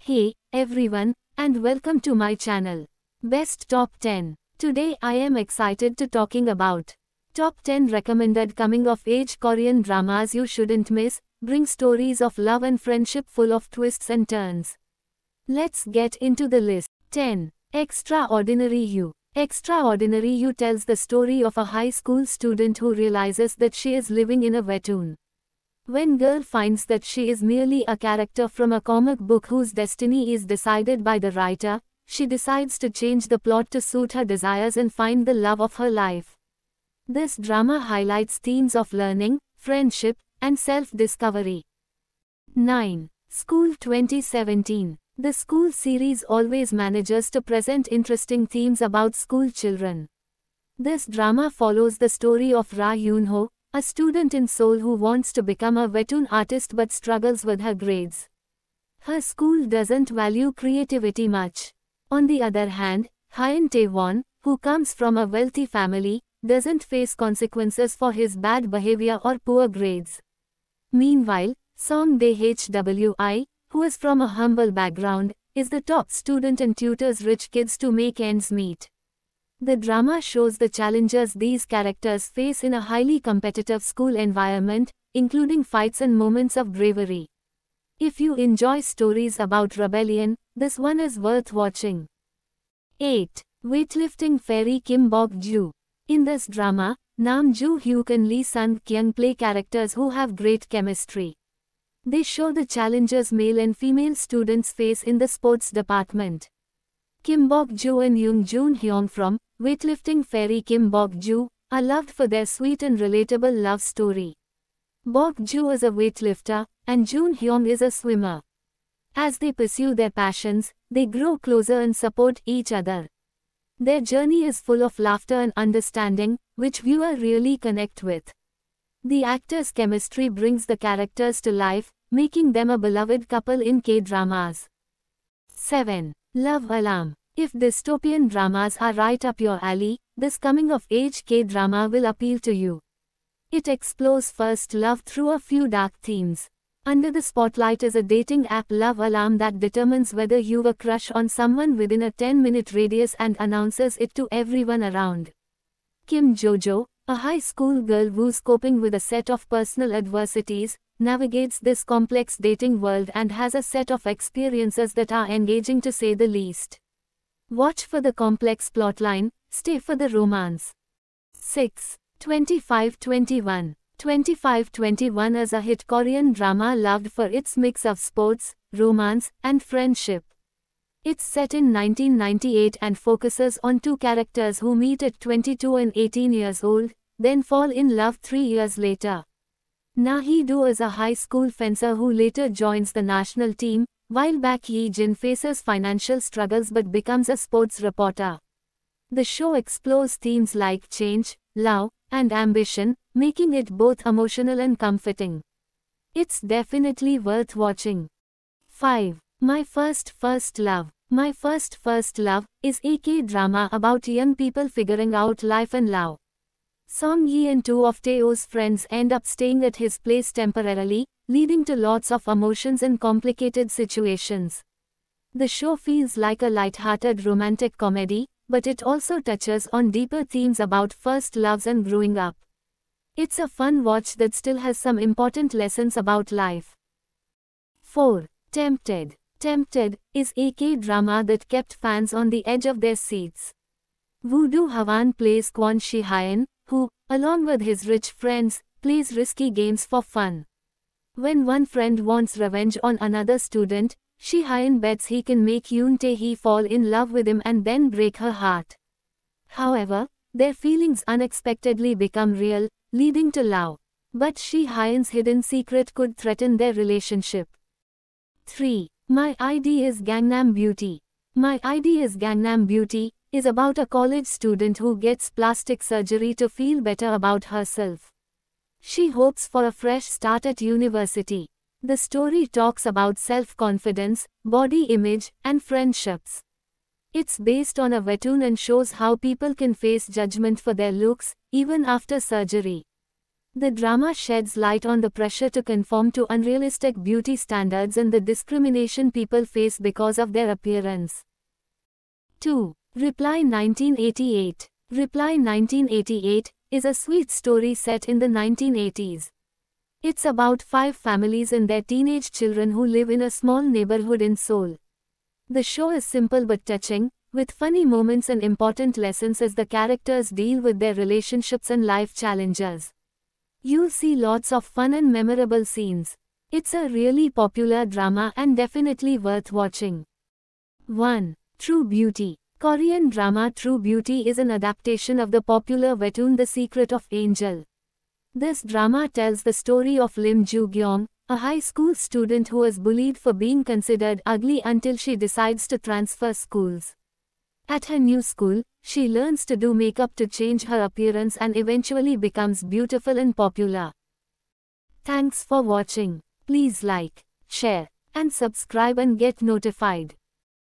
Hey, everyone, and welcome to my channel. Best Top 10. Today I am excited to talking about Top 10 recommended coming-of-age Korean dramas you shouldn't miss, bring stories of love and friendship full of twists and turns. Let's get into the list. 10. Extraordinary You. Extraordinary You tells the story of a high school student who realizes that she is living in a webtoon. When girl finds that she is merely a character from a comic book whose destiny is decided by the writer, she decides to change the plot to suit her desires and find the love of her life. This drama highlights themes of learning, friendship, and self-discovery. 9. School 2017. The School series always manages to present interesting themes about school children. This drama follows the story of Ra Yoon-ho, a student in Seoul who wants to become a webtoon artist but struggles with her grades. Her school doesn't value creativity much. On the other hand, Hyun Tae-won, who comes from a wealthy family, doesn't face consequences for his bad behavior or poor grades. Meanwhile, Song Dae-hwi, who is from a humble background, is the top student and tutors rich kids to make ends meet. The drama shows the challenges these characters face in a highly competitive school environment, including fights and moments of bravery. If you enjoy stories about rebellion, this one is worth watching. 8. Weightlifting Fairy Kim Bok-joo. In this drama, Nam Joo-hyuk and Lee Sun-kyung play characters who have great chemistry. They show the challenges male and female students face in the sports department. Kim Bok-joo and Young Joon-hyun from Weightlifting Fairy Kim Bok-joo are loved for their sweet and relatable love story. Bok-joo is a weightlifter, and Joon-hyun is a swimmer. As they pursue their passions, they grow closer and support each other. Their journey is full of laughter and understanding, which viewers really connect with. The actors' chemistry brings the characters to life, making them a beloved couple in K-dramas. 7. Love Alarm. If dystopian dramas are right up your alley, this coming-of-age K-drama will appeal to you. It explores first love through a few dark themes. Under the spotlight is a dating app Love Alarm that determines whether you've a crush on someone within a 10-minute radius and announces it to everyone around. Kim Jo-jo, a high school girl who's coping with a set of personal adversities, navigates this complex dating world and has a set of experiences that are engaging to say the least. Watch for the complex plotline, stay for the romance. 6. 2521. 2521 is a hit Korean drama loved for its mix of sports, romance, and friendship. It's set in 1998 and focuses on two characters who meet at 22 and 18 years old, then fall in love 3 years later. Na Hee-do is a high school fencer who later joins the national team, while Baek Hee-jin faces financial struggles but becomes a sports reporter. The show explores themes like change, love, and ambition, making it both emotional and comforting. It's definitely worth watching. 5. My First Love. My First Love is a K-drama about young people figuring out life and love. Song Yi and two of Taeho's friends end up staying at his place temporarily, leading to lots of emotions and complicated situations. The show feels like a light-hearted romantic comedy, but it also touches on deeper themes about first loves and growing up. It's a fun watch that still has some important lessons about life. 4. Tempted. Tempted is a K-drama that kept fans on the edge of their seats. Woo Do-hwan plays Kwon Shi-hyun, who, along with his rich friends, plays risky games for fun. When one friend wants revenge on another student, Shi-hyun bets he can make Yoon Tae-hee fall in love with him and then break her heart. However, their feelings unexpectedly become real, leading to love. But Shi-hyun's hidden secret could threaten their relationship. 3. My ID is Gangnam Beauty. My ID is Gangnam Beauty is about a college student who gets plastic surgery to feel better about herself. She hopes for a fresh start at university. The story talks about self-confidence, body image, and friendships. It's based on a webtoon and shows how people can face judgment for their looks, even after surgery. The drama sheds light on the pressure to conform to unrealistic beauty standards and the discrimination people face because of their appearance. 2. Reply 1988. Reply 1988 is a sweet story set in the 1980s. It's about 5 families and their teenage children who live in a small neighborhood in Seoul. The show is simple but touching, with funny moments and important lessons as the characters deal with their relationships and life challenges. You'll see lots of fun and memorable scenes. It's a really popular drama and definitely worth watching. 1. True Beauty. Korean drama True Beauty is an adaptation of the popular webtoon The Secret of Angel. This drama tells the story of Lim Joo-gyeong, a high school student who is bullied for being considered ugly until she decides to transfer schools. At her new school, she learns to do makeup to change her appearance and eventually becomes beautiful and popular. Thanks for watching. Please like, share, and subscribe and get notified.